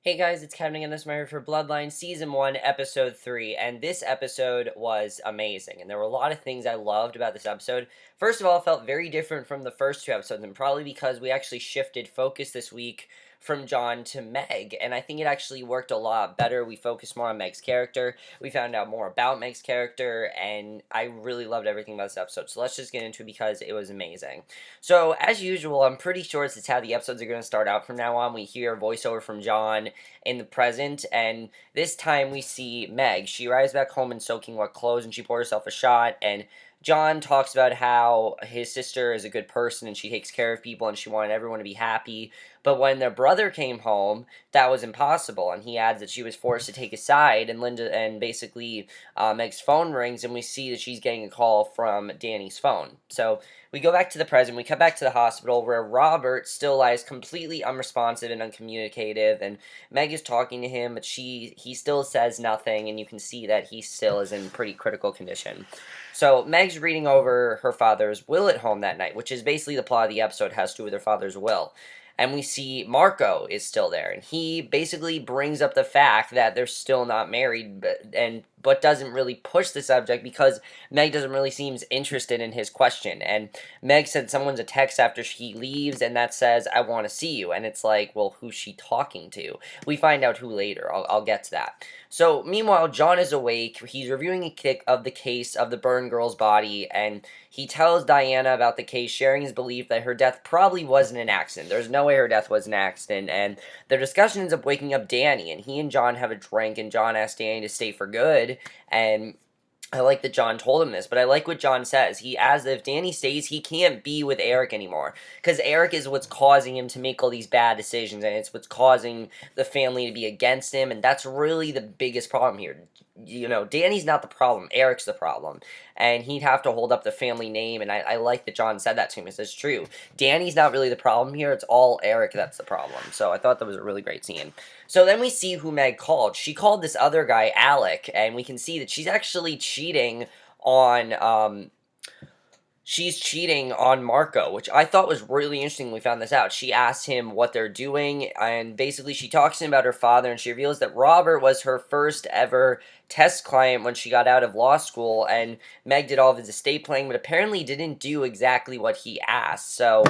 Hey guys, it's Kevin again. This is my review for Bloodline Season 1, Episode 3, and this episode was amazing, and there were a lot of things I loved about this episode. First of all, it felt very different from the first two episodes, and probably because we actually shifted focus this week from John to Meg, and I think it actually worked a lot better. We focused more on Meg's character, we found out more about Meg's character, and I really loved everything about this episode, so let's just get into it because it was amazing. So, as usual, I'm pretty sure this is how the episodes are going to start out from now on. We hear a voiceover from John in the present, and this time we see Meg. She arrives back home in soaking wet clothes, and she pours herself a shot, and John talks about how his sister is a good person and she takes care of people and she wanted everyone to be happy. But when their brother came home, that was impossible. And he adds that she was forced to take a side. And Linda and basically Meg's phone rings, and we see that she's getting a call from Danny's phone. So we go back to the present. We cut back to the hospital where Robert still lies completely unresponsive and uncommunicative. And Meg is talking to him, but he still says nothing. And you can see that he still is in pretty critical condition. So Meg's reading over her father's will at home that night, which is basically the plot of the episode, has to do with her father's will. And we see Marco is still there, and he basically brings up the fact that they're still not married, but doesn't really push the subject because Meg doesn't really seem interested in his question. And Meg said someone's a text after she leaves, and that says, "I want to see you." And it's like, well, who's she talking to? We find out who later. I'll get to that. So, meanwhile, John is awake. He's reviewing a kick of the case of the burned girl's body, and he tells Diana about the case, sharing his belief that her death probably wasn't an accident. There's no way her death was an accident, and the discussion ends up waking up Danny, and he and John have a drink, and John asks Danny to stay for good, and I like that John told him this, but I like what John says. He adds that if Danny stays, he can't be with Eric anymore. Because Eric is what's causing him to make all these bad decisions, and it's what's causing the family to be against him, and that's really the biggest problem here. You know, Danny's not the problem, Eric's the problem. And he'd have to hold up the family name, and I like that John said that to him, because it's true. Danny's not really the problem here, it's all Eric that's the problem. So I thought that was a really great scene. So then we see who Meg called. She called this other guy, Alec, and we can see that she's actually cheating on, she's cheating on Marco, which I thought was really interesting when we found this out. She asked him what they're doing, and basically she talks to him about her father, and she reveals that Robert was her first ever test client when she got out of law school, and Meg did all of his estate planning, but apparently didn't do exactly what he asked. So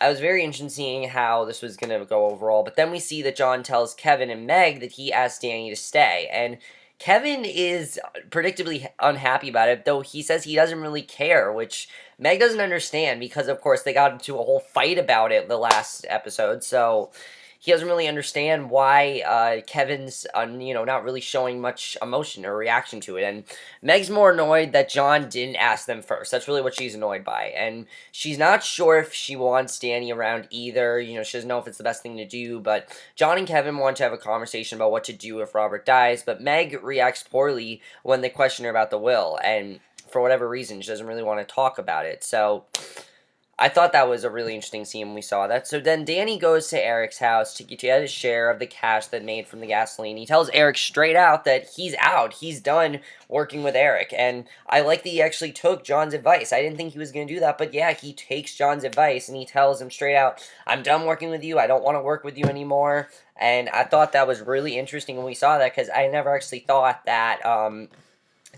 I was very interested in seeing how this was going to go overall, but then we see that John tells Kevin and Meg that he asked Danny to stay, and Kevin is predictably unhappy about it, though he says he doesn't really care, which Meg doesn't understand because, of course, they got into a whole fight about it the last episode, so he doesn't really understand why Kevin's, not really showing much emotion or reaction to it. And Meg's more annoyed that John didn't ask them first. That's really what she's annoyed by. And she's not sure if she wants Danny around either. You know, she doesn't know if it's the best thing to do. But John and Kevin want to have a conversation about what to do if Robert dies. But Meg reacts poorly when they question her about the will. And for whatever reason, she doesn't really want to talk about it. So I thought that was a really interesting scene when we saw that. So then Danny goes to Eric's house to get his share of the cash that made from the gasoline. He tells Eric straight out that he's out. He's done working with Eric. And I like that he actually took John's advice. I didn't think he was going to do that, but yeah, he takes John's advice and he tells him straight out, "I'm done working with you. I don't want to work with you anymore." And I thought that was really interesting when we saw that because I never actually thought that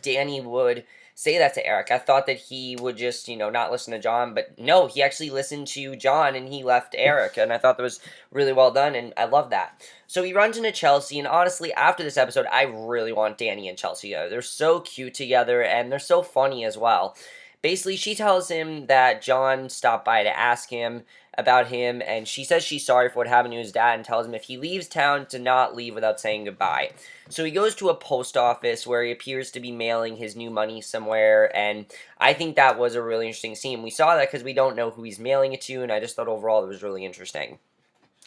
Danny would say that to Eric. I thought that he would just, not listen to John, but no, he actually listened to John and he left Eric, and I thought that was really well done, and I love that. So he runs into Chelsea, and honestly, after this episode, I really want Danny and Chelsea together. They're so cute together, and they're so funny as well. Basically, she tells him that John stopped by to ask him about him, and she says she's sorry for what happened to his dad and tells him if he leaves town to not leave without saying goodbye. So he goes to a post office where he appears to be mailing his new money somewhere, and I think that was a really interesting scene. We saw that because we don't know who he's mailing it to, and I just thought overall it was really interesting.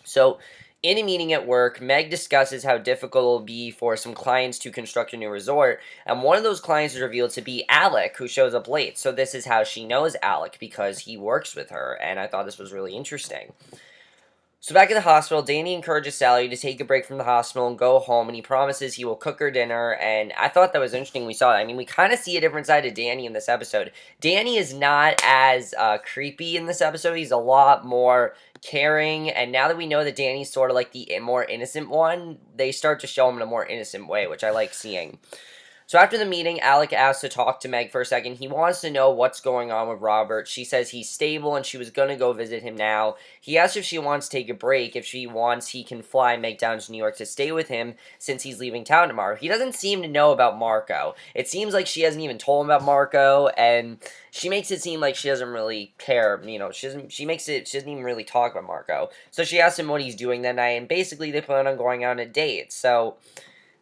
So, in a meeting at work, Meg discusses how difficult it will be for some clients to construct a new resort, and one of those clients is revealed to be Alec, who shows up late. So this is how she knows Alec, because he works with her, and I thought this was really interesting. So back at the hospital, Danny encourages Sally to take a break from the hospital and go home, and he promises he will cook her dinner. And I thought that was interesting. We saw that. I mean, we kind of see a different side of Danny in this episode. Danny is not as creepy in this episode. He's a lot more caring. And now that we know that Danny's sort of like the more innocent one, they start to show him in a more innocent way, which I like seeing. So after the meeting, Alec asks to talk to Meg for a second. He wants to know what's going on with Robert. She says he's stable and she was going to go visit him now. He asks if she wants to take a break. If she wants, he can fly Meg down to New York to stay with him since he's leaving town tomorrow. He doesn't seem to know about Marco. It seems like she hasn't even told him about Marco, and she makes it seem like she doesn't really care. She doesn't even really talk about Marco. So she asks him what he's doing that night, and basically they plan on going on a date. So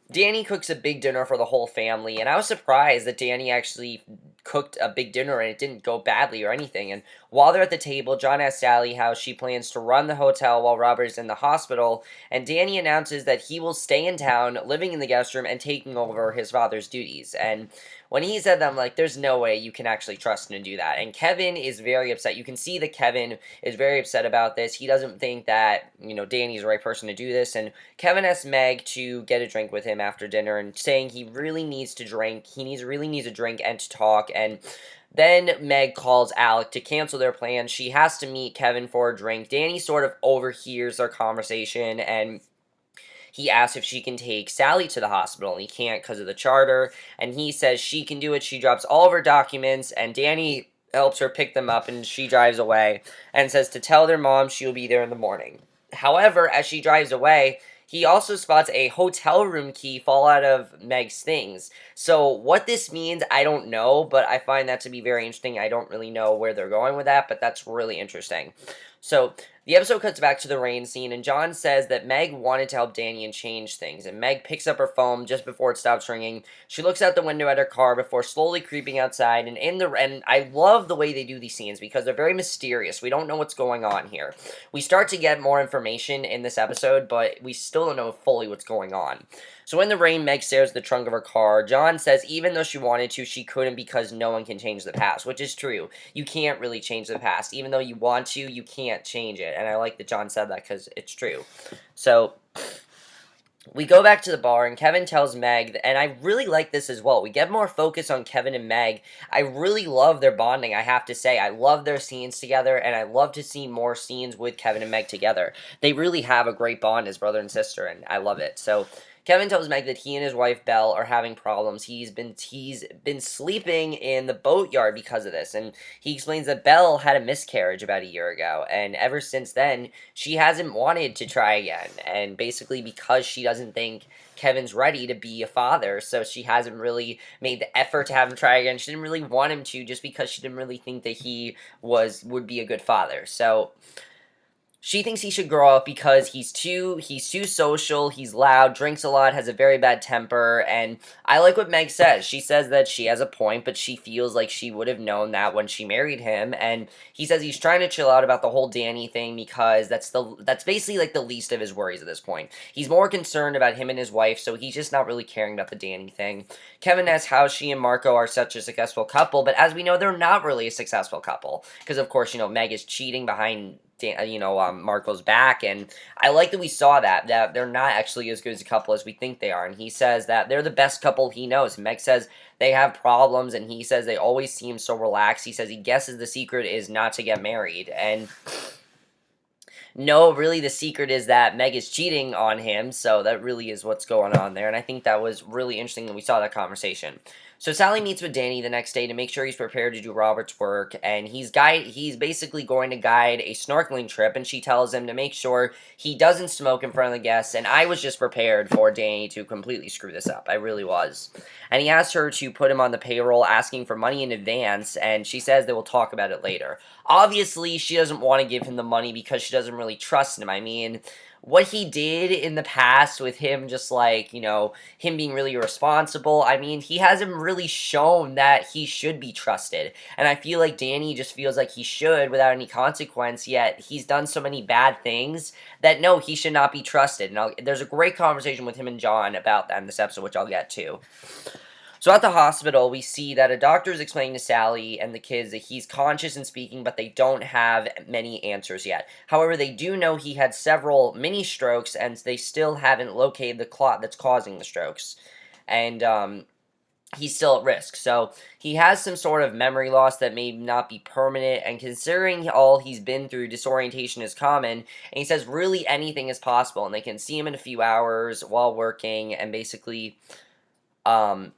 Danny cooks a big dinner for the whole family, and I was surprised that Danny actually cooked a big dinner and it didn't go badly or anything. And while they're at the table, John asks Sally how she plans to run the hotel while Robert is in the hospital, and Danny announces that he will stay in town, living in the guest room and taking over his father's duties. And when he said that, I'm like, there's no way you can actually trust him to do that. And Kevin is very upset. You can see that Kevin is very upset about this. He doesn't think that, Danny's the right person to do this. And Kevin asks Meg to get a drink with him after dinner and saying he really needs to drink. Really needs a drink and to talk. And then Meg calls Alec to cancel their plans. She has to meet Kevin for a drink. Danny sort of overhears their conversation, and he asks if she can take Sally to the hospital, and he can't because of the charter. And he says she can do it. She drops all of her documents, and Danny helps her pick them up, and she drives away and says to tell their mom she will be there in the morning. However, as she drives away, he also spots a hotel room key fall out of Meg's things. So what this means, I don't know, but I find that to be very interesting. I don't really know where they're going with that, but that's really interesting. So the episode cuts back to the rain scene, and John says that Meg wanted to help Danny and change things. And Meg picks up her phone just before it stops ringing. She looks out the window at her car before slowly creeping outside. And I love the way they do these scenes because they're very mysterious. We don't know what's going on here. We start to get more information in this episode, but we still don't know fully what's going on. So in the rain, Meg stares at the trunk of her car. John says even though she wanted to, she couldn't because no one can change the past, which is true. You can't really change the past. Even though you want to, you can't change it. And I like that John said that because it's true. So we go back to the bar, and Kevin tells Meg, and I really like this as well. We get more focus on Kevin and Meg. I really love their bonding, I have to say. I love their scenes together, and I love to see more scenes with Kevin and Meg together. They really have a great bond as brother and sister, and I love it. So Kevin tells Meg that he and his wife Belle are having problems. He's been sleeping in the boatyard because of this, and he explains that Belle had a miscarriage about a year ago, and ever since then, she hasn't wanted to try again, and basically because she doesn't think Kevin's ready to be a father, so she hasn't really made the effort to have him try again. She didn't really want him to, just because she didn't really think that he would be a good father. So she thinks he should grow up because he's too social, he's loud, drinks a lot, has a very bad temper, and I like what Meg says. She says that she has a point, but she feels like she would have known that when she married him, and he says he's trying to chill out about the whole Danny thing because that's basically like the least of his worries at this point. He's more concerned about him and his wife, so he's just not really caring about the Danny thing. Kevin asks how she and Marco are such a successful couple, but as we know, they're not really a successful couple because, of course, Meg is cheating behind Marco's back, and I like that we saw that they're not actually as good as a couple as we think they are, and he says that they're the best couple he knows. Meg says they have problems, and he says they always seem so relaxed. He says he guesses the secret is not to get married, and no, really the secret is that Meg is cheating on him, so that really is what's going on there, and I think that was really interesting that we saw that conversation. So Sally meets with Danny the next day to make sure he's prepared to do Robert's work, and he's basically going to guide a snorkeling trip, and she tells him to make sure he doesn't smoke in front of the guests, and I was just prepared for Danny to completely screw this up. I really was. And he asked her to put him on the payroll, asking for money in advance, and she says they will talk about it later. Obviously, she doesn't want to give him the money because she doesn't really trust him. I mean, what he did in the past with him just like, him being really irresponsible, I mean, he hasn't really shown that he should be trusted. And I feel like Danny just feels like he should without any consequence, yet he's done so many bad things that no, he should not be trusted. And there's a great conversation with him and John about that in this episode, which I'll get to. So at the hospital, we see that a doctor is explaining to Sally and the kids that he's conscious and speaking, but they don't have many answers yet. However, they do know he had several mini strokes, and they still haven't located the clot that's causing the strokes. And he's still at risk. So he has some sort of memory loss that may not be permanent, and considering all he's been through, disorientation is common, and he says really anything is possible, and they can see him in a few hours while working, and basically, um,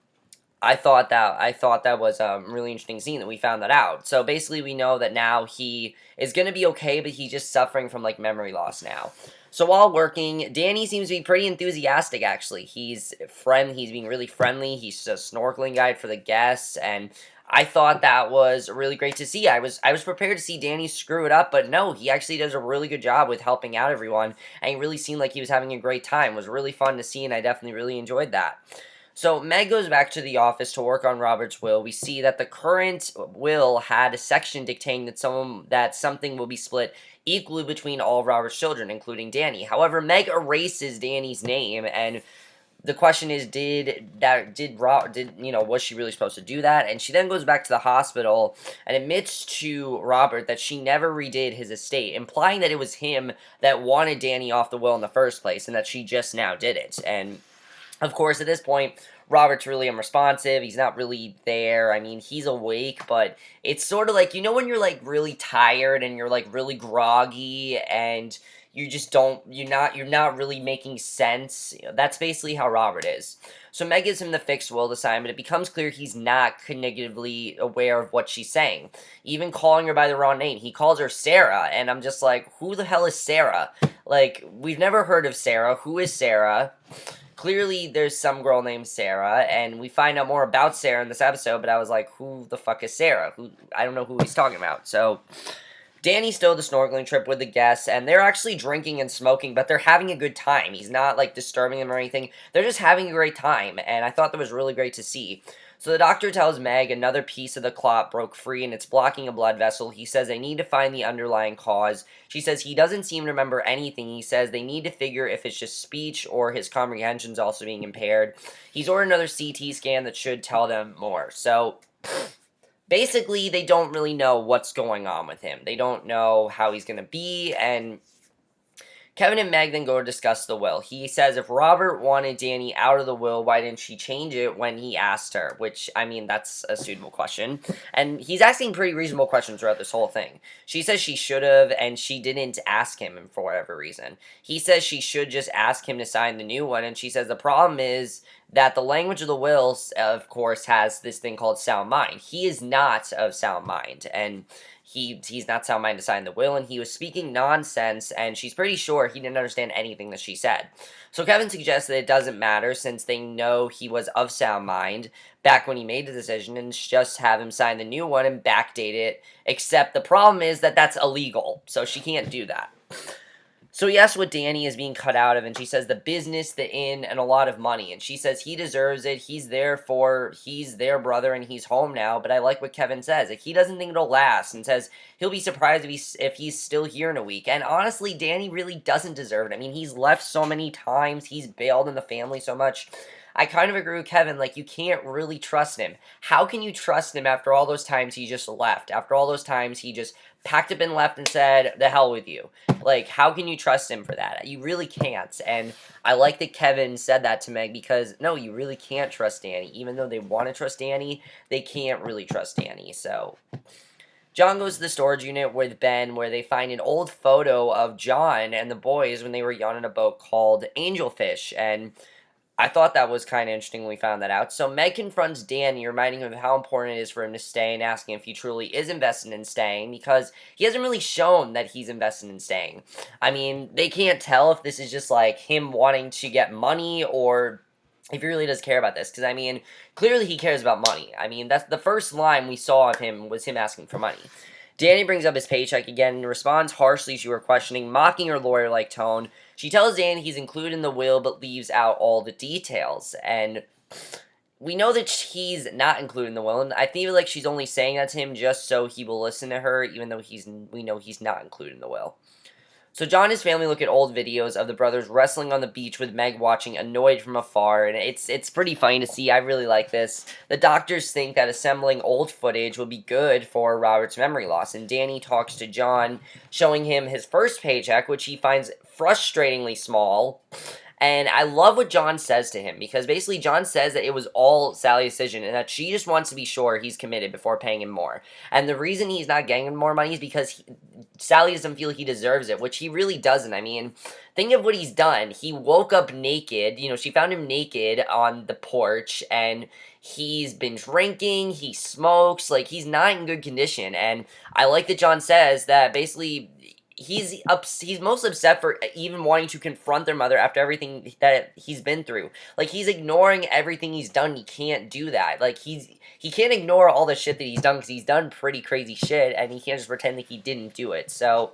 I thought that was a really interesting scene that we found that out. So basically, we know that now he is going to be okay, but he's just suffering from like memory loss now. So while working, Danny seems to be pretty enthusiastic. Actually, he's being really friendly. He's a snorkeling guide for the guests, and I thought that was really great to see. I was prepared to see Danny screw it up, but no, he actually does a really good job with helping out everyone, and he really seemed like he was having a great time. It was really fun to see, and I definitely really enjoyed that. So Meg goes back to the office to work on Robert's will. We see that the current will had a section dictating that something will be split equally between all of Robert's children, including Danny. However, Meg erases Danny's name, and the question is, was she really supposed to do that? And she then goes back to the hospital and admits to Robert that she never redid his estate, implying that it was him that wanted Danny off the will in the first place, and that she just now did it. And of course, at this point, Robert's really unresponsive. He's not really there. I mean, he's awake, but it's sort of like, when you're like really tired and you're like really groggy and you just you're not really making sense. That's basically how Robert is. So Meg gives him the fixed will to sign, but it becomes clear he's not cognitively aware of what she's saying. Even calling her by the wrong name. He calls her Sarah, and I'm just like, who the hell is Sarah? Like, we've never heard of Sarah. Who is Sarah? Clearly, there's some girl named Sarah, and we find out more about Sarah in this episode, but I was like, who the fuck is Sarah? I don't know who he's talking about. So, Danny's still at the snorkeling trip with the guests, and they're actually drinking and smoking, but they're having a good time. He's not, like, disturbing them or anything. They're just having a great time, and I thought that was really great to see. So the doctor tells Meg another piece of the clot broke free and it's blocking a blood vessel. He says they need to find the underlying cause. She says he doesn't seem to remember anything. He says they need to figure if it's just speech or his comprehension's also being impaired. He's ordered another CT scan that should tell them more. So basically, they don't really know what's going on with him. They don't know how he's going to be, and Kevin and Meg then go to discuss the will. He says if Robert wanted Danny out of the will, why didn't she change it when he asked her? Which, I mean, that's a suitable question. And he's asking pretty reasonable questions throughout this whole thing. She says she should have, and she didn't ask him for whatever reason. He says she should just ask him to sign the new one, and she says the problem is that the language of the will, of course, has this thing called sound mind. He is not of sound mind, and he's not sound mind to sign the will, and he was speaking nonsense, and she's pretty sure he didn't understand anything that she said. So Kevin suggests that it doesn't matter since they know he was of sound mind back when he made the decision, and just have him sign the new one and backdate it, except the problem is that that's illegal, so she can't do that. So he asks what Danny is being cut out of, and she says the business, the inn, and a lot of money. And she says he deserves it. He's their brother, and he's home now. But I like what Kevin says. Like, he doesn't think it'll last, and says he'll be surprised if he's still here in a week. And honestly, Danny really doesn't deserve it. I mean, he's left so many times. He's bailed on the family so much. I kind of agree with Kevin. Like, you can't really trust him. How can you trust him after all those times he just left? After all those times he just packed up and left and said, the hell with you. Like, how can you trust him for that? You really can't. And I like that Kevin said that to Meg because, no, you really can't trust Danny. Even though they want to trust Danny, they can't really trust Danny. So John goes to the storage unit with Ben, where they find an old photo of John and the boys when they were young on a boat called Angelfish. And I thought that was kind of interesting when we found that out. So Meg confronts Danny, reminding him of how important it is for him to stay and asking if he truly is invested in staying because he hasn't really shown that he's invested in staying. I mean, they can't tell if this is just like him wanting to get money or if he really does care about this. Because, I mean, clearly he cares about money. I mean, that's the first line we saw of him was him asking for money. Danny brings up his paycheck again and responds harshly to her questioning, mocking her lawyer-like tone. She tells Danny he's included in the will but leaves out all the details. And we know that he's not included in the will, and I feel like she's only saying that to him just so he will listen to her, even though we know he's not included in the will. So John and his family look at old videos of the brothers wrestling on the beach with Meg watching annoyed from afar, and it's pretty funny to see. I really like this. The doctors think that assembling old footage will be good for Robert's memory loss, and Danny talks to John, showing him his first paycheck, which he finds frustratingly small. And I love what John says to him, because basically John says that it was all Sally's decision and that she just wants to be sure he's committed before paying him more. And the reason he's not getting him more money is because Sally doesn't feel he deserves it, which he really doesn't. I mean, think of what he's done. He woke up naked. She found him naked on the porch, and he's been drinking, he smokes, like, he's not in good condition. And I like that John says that basically he's most upset for even wanting to confront their mother after everything that he's been through. Like, he's ignoring everything he's done. He can't do that. Like, he can't ignore all the shit that he's done, because he's done pretty crazy shit, and he can't just pretend that he didn't do it. So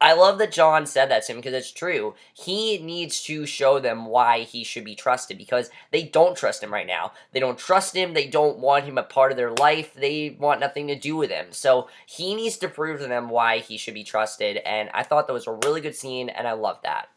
I love that John said that to him, because it's true. He needs to show them why he should be trusted, because they don't trust him right now. They don't trust him. They don't want him a part of their life. They want nothing to do with him. So he needs to prove to them why he should be trusted, and I thought that was a really good scene, and I love that.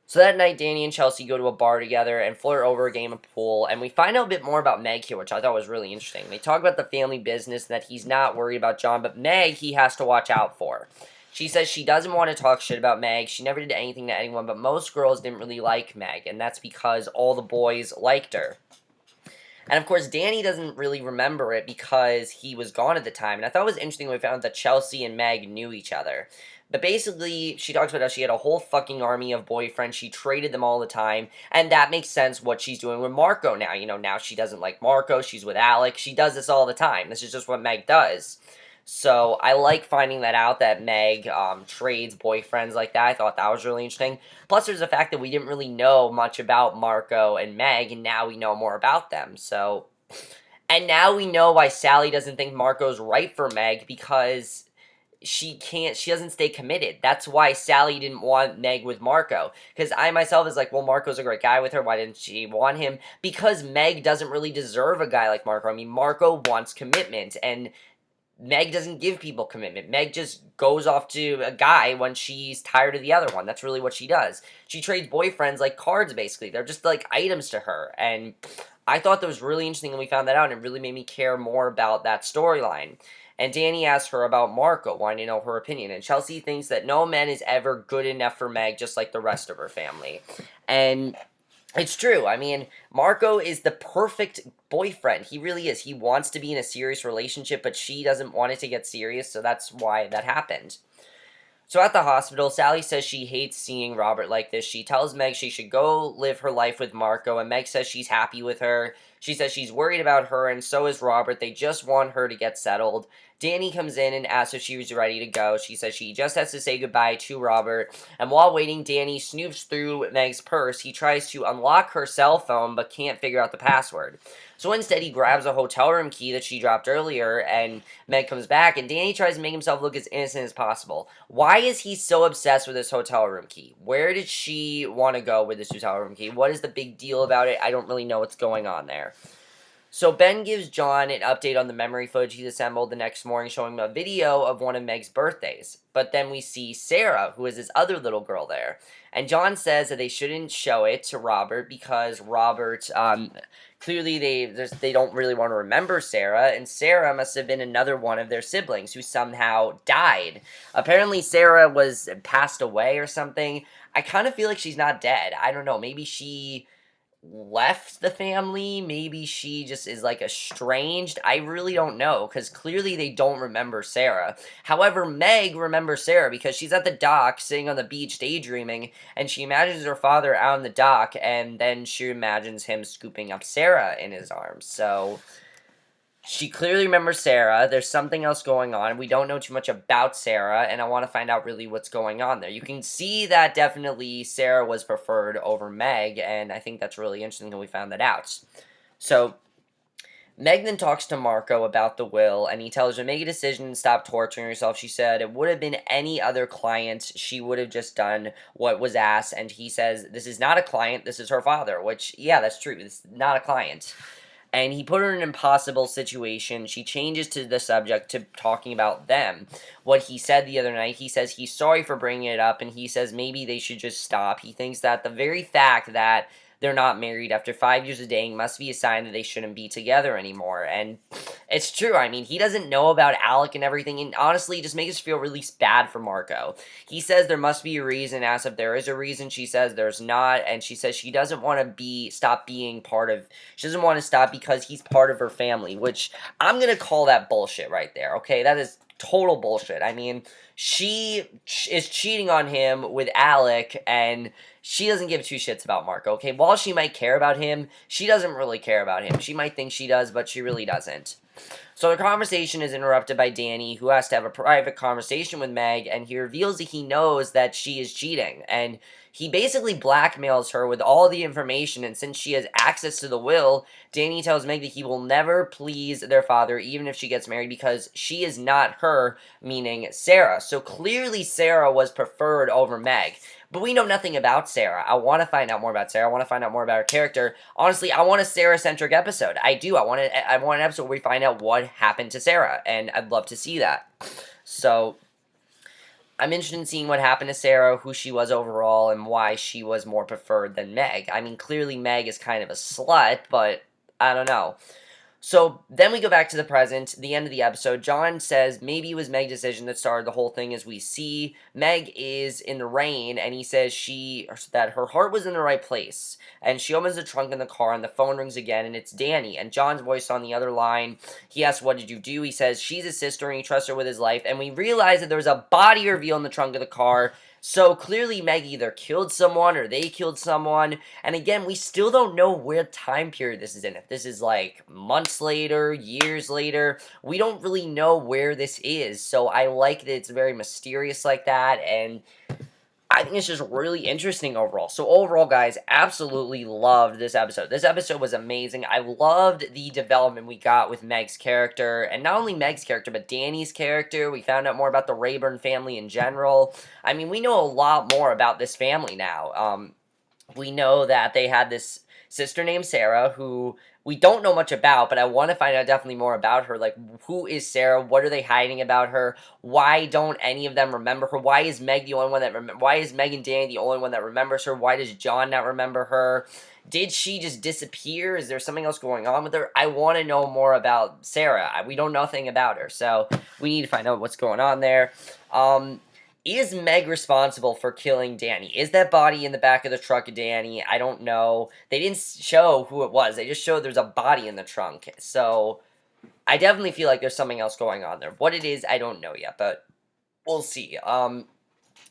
So that night, Danny and Chelsea go to a bar together and flirt over a game of pool, and we find out a bit more about Meg here, which I thought was really interesting. They talk about the family business, and that he's not worried about John, but Meg he has to watch out for. She says she doesn't want to talk shit about Meg. She never did anything to anyone, but most girls didn't really like Meg, and that's because all the boys liked her. And of course, Danny doesn't really remember it because he was gone at the time. And I thought it was interesting when we found that Chelsea and Meg knew each other. But basically, she talks about how she had a whole fucking army of boyfriends. She traded them all the time. And that makes sense what she's doing with Marco now. Now she doesn't like Marco. She's with Alec. She does this all the time. This is just what Meg does. So I like finding that out, that Meg trades boyfriends like that. I thought that was really interesting. Plus, there's the fact that we didn't really know much about Marco and Meg, and now we know more about them. So, and now we know why Sally doesn't think Marco's right for Meg, because she doesn't stay committed. That's why Sally didn't want Meg with Marco. Because I myself is like, well, Marco's a great guy with her. Why didn't she want him? Because Meg doesn't really deserve a guy like Marco. I mean, Marco wants commitment, and Meg doesn't give people commitment. Meg just goes off to a guy when she's tired of the other one. That's really what she does. She trades boyfriends like cards, basically. They're just like items to her. And I thought that was really interesting when we found that out, and it really made me care more about that storyline. And Danny asked her about Marco, wanting to know her opinion. And Chelsea thinks that no man is ever good enough for Meg, just like the rest of her family. And it's true. I mean, Marco is the perfect boyfriend. He really is. He wants to be in a serious relationship, but she doesn't want it to get serious, so that's why that happened. So at the hospital, Sally says she hates seeing Robert like this. She tells Meg she should go live her life with Marco, and Meg says she's happy with her. She says she's worried about her, and so is Robert. They just want her to get settled. Danny comes in and asks if she was ready to go. She says she just has to say goodbye to Robert. And while waiting, Danny snoops through Meg's purse. He tries to unlock her cell phone, but can't figure out the password. So instead, he grabs a hotel room key that she dropped earlier, and Meg comes back, and Danny tries to make himself look as innocent as possible. Why is he so obsessed with this hotel room key? Where did she want to go with this hotel room key? What is the big deal about it? I don't really know what's going on there. So Ben gives John an update on the memory footage he's assembled the next morning, showing him a video of one of Meg's birthdays. But then we see Sarah, who is this other little girl there. And John says that they shouldn't show it to Robert because Robert, clearly they don't really want to remember Sarah, and Sarah must have been another one of their siblings who somehow died. Apparently Sarah was passed away or something. I kind of feel like she's not dead. I don't know, maybe she left the family, maybe she just is like estranged. I really don't know, because clearly they don't remember Sarah. However, Meg remembers Sarah because she's at the dock sitting on the beach daydreaming, and she imagines her father out on the dock, and then she imagines him scooping up Sarah in his arms. So she clearly remembers Sarah. There's something else going on. We don't know too much about Sarah, and I want to find out really what's going on there. You can see that definitely Sarah was preferred over Meg, and I think that's really interesting that we found that out. So Meg then talks to Marco about the will, and he tells her to make a decision and stop torturing herself. She said it would have been any other client. She would have just done what was asked, and he says this is not a client, this is her father, which, yeah, that's true. This is not a client. and he put her in an impossible situation. She changes to the subject to talking about them. What he said the other night, he says he's sorry for bringing it up, and he says maybe they should just stop. He thinks that the very fact that they're not married after 5 years of dating must be a sign that they shouldn't be together anymore. And it's true. I mean, he doesn't know about Alec and everything, and honestly, it just makes us feel really bad for Marco. He says there must be a reason, asks if there is a reason. She says there's not, and she says she doesn't want to stop being part of, she doesn't want to stop because he's part of her family, which I'm going to call that bullshit right there, okay? That is total bullshit. I mean, she is cheating on him with Alec, and she doesn't give two shits about Marco, okay? While she might care about him, she doesn't really care about him. She might think she does, but she really doesn't. So the conversation is interrupted by Danny, who has to have a private conversation with Meg, and he reveals that he knows that she is cheating, and he basically blackmails her with all the information, and since she has access to the will, Danny tells Meg that he will never please their father, even if she gets married, because she is not her, meaning Sarah. So clearly Sarah was preferred over Meg. But we know nothing about Sarah. I want to find out more about Sarah. I want to find out more about her character. Honestly, I want a Sarah-centric episode. I do. I want an episode where we find out what happened to Sarah, and I'd love to see that. So I'm interested in seeing what happened to Sarah, who she was overall, and why she was more preferred than Meg. I mean, clearly Meg is kind of a slut, but I don't know. So then we go back to the present, the end of the episode. John says maybe it was Meg's decision that started the whole thing. As we see, Meg is in the rain, and he says that her heart was in the right place. And she opens the trunk in the car, and the phone rings again, and it's Danny. And John's voice on the other line. He asks, "What did you do?" He says she's his sister, and he trusts her with his life. And we realize that there's a body reveal in the trunk of the car. So clearly Meg either killed someone or they killed someone. And again, we still don't know where time period this is in. If this is like months later, years later, we don't really know where this is. So I like that it's very mysterious like that, and I think it's just really interesting overall. So overall, guys, absolutely loved this episode. This episode was amazing. I loved the development we got with Meg's character, and not only Meg's character, but Danny's character. We found out more about the Rayburn family in general. I mean, we know a lot more about this family now. We know that they had this sister named Sarah, who we don't know much about, but I want to find out definitely more about her. Like, who is Sarah? What are they hiding about her? Why don't any of them remember her? Why is Meg the only one that why is Meg and Danny the only one that remembers her? Why does John not remember her? Did she just disappear? Is there something else going on with her? I want to know more about Sarah. We don't know nothing about her, so we need to find out what's going on there. Is Meg responsible for killing Danny? Is that body in the back of the truck Danny? I don't know. They didn't show who it was. They just showed there's a body in the trunk. So I definitely feel like there's something else going on there. What it is, I don't know yet, but we'll see.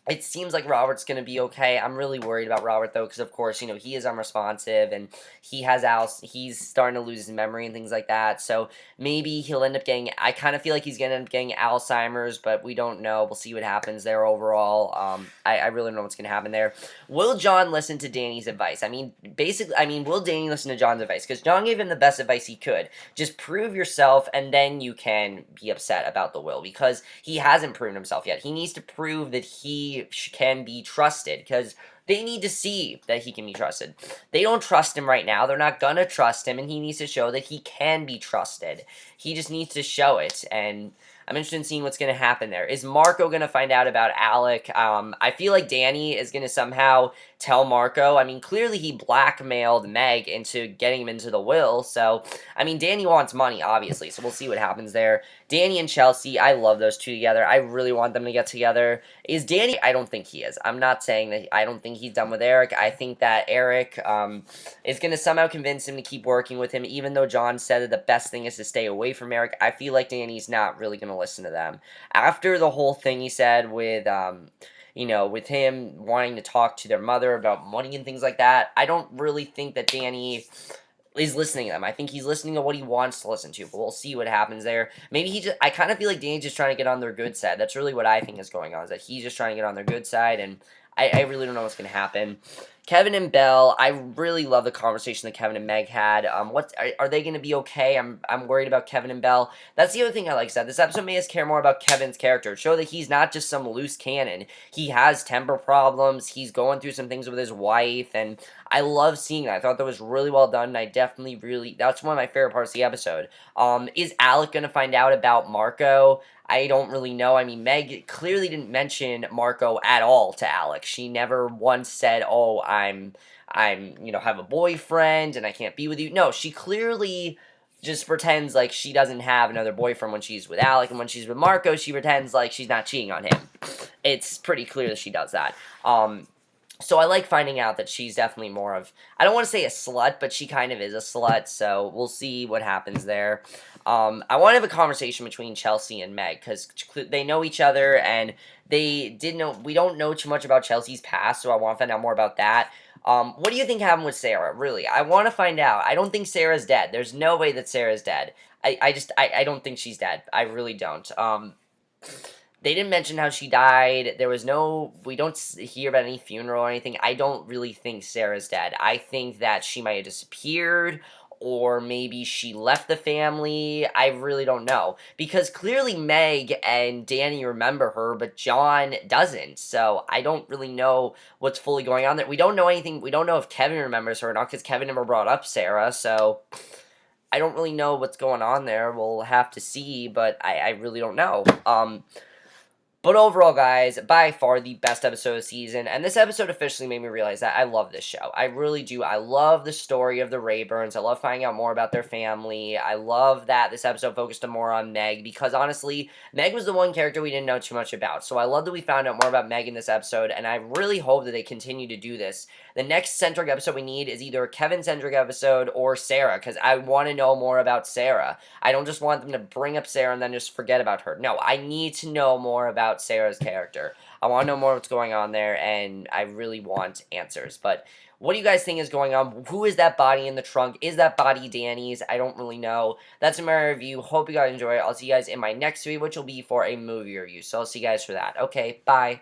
It seems like Robert's going to be okay. I'm really worried about Robert, though, because, of course, you know, he is unresponsive, and he's starting to lose his memory and things like that, so maybe he'll end up getting, I kind of feel like he's going to end up getting Alzheimer's, but we don't know. We'll see what happens there overall. I really don't know what's going to happen there. Will John listen to Danny's advice? I mean, will Danny listen to John's advice? Because John gave him the best advice he could. Just prove yourself, and then you can be upset about the will, because he hasn't proven himself yet. He needs to prove that he can be trusted, because they need to see that he can be trusted. They don't trust him right now. They're not gonna trust him, and he needs to show that he can be trusted. He just needs to show it, and I'm interested in seeing what's going to happen there. Is Marco going to find out about Alec? I feel like Danny is going to somehow tell Marco. I mean, clearly he blackmailed Meg into getting him into the will. So, I mean, Danny wants money, obviously. So we'll see what happens there. Danny and Chelsea, I love those two together. I really want them to get together. Is Danny? I don't think he is. I'm not saying that I don't think he's done with Eric. I think that Eric is going to somehow convince him to keep working with him, even though John said that the best thing is to stay away from Eric. I feel like Danny's not really going to listen to them. After the whole thing he said with, with him wanting to talk to their mother about money and things like that, I don't really think that Danny is listening to them. I think he's listening to what he wants to listen to, but we'll see what happens there. Maybe I kind of feel like Danny's just trying to get on their good side. That's really what I think is going on, is that he's just trying to get on their good side, and I really don't know what's going to happen. Kevin and Belle, I really love the conversation that Kevin and Meg had. Are they going to be okay? I'm worried about Kevin and Belle. That's the other thing I like. Said this episode made us care more about Kevin's character. Show that he's not just some loose cannon. He has temper problems. He's going through some things with his wife, and I love seeing that. I thought that was really well done. And I definitely really that's one of my favorite parts of the episode. Is Alec going to find out about Marco? I don't really know. I mean, Meg clearly didn't mention Marco at all to Alex. She never once said, "Oh, have a boyfriend and I can't be with you." No, she clearly just pretends like she doesn't have another boyfriend when she's with Alec, and when she's with Marco, she pretends like she's not cheating on him. It's pretty clear that she does that. So I like finding out that she's definitely more of, I don't want to say a slut, but she kind of is a slut, so we'll see what happens there. I want to have a conversation between Chelsea and Meg, because they know each other, and we don't know too much about Chelsea's past, so I want to find out more about that. What do you think happened with Sarah, really? I want to find out. I don't think Sarah's dead. There's no way that Sarah's dead. I don't think she's dead. I really don't. They didn't mention how she died. We don't hear about any funeral or anything. I don't really think Sarah's dead. I think that she might have disappeared, or maybe she left the family. I really don't know. Because clearly Meg and Danny remember her, but John doesn't. So I don't really know what's fully going on there. We don't know anything. We don't know if Kevin remembers her or not, because Kevin never brought up Sarah. So I don't really know what's going on there. We'll have to see, but I really don't know. But overall, guys, by far the best episode of the season, and this episode officially made me realize that I love this show. I really do. I love the story of the Rayburns. I love finding out more about their family. I love that this episode focused more on Meg, because honestly, Meg was the one character we didn't know too much about. So I love that we found out more about Meg in this episode, and I really hope that they continue to do this. The next centric episode we need is either a Kevin-centric episode or Sarah, because I want to know more about Sarah. I don't just want them to bring up Sarah and then just forget about her. No, I need to know more about Sarah's character. I want to know more what's going on there, and I really want answers. But what do you guys think is going on? Who is that body in the trunk? Is that body Danny's? I don't really know. That's my review. Hope you guys enjoy it. I'll see you guys in my next video, which will be for a movie review. So I'll see you guys for that. Okay, bye.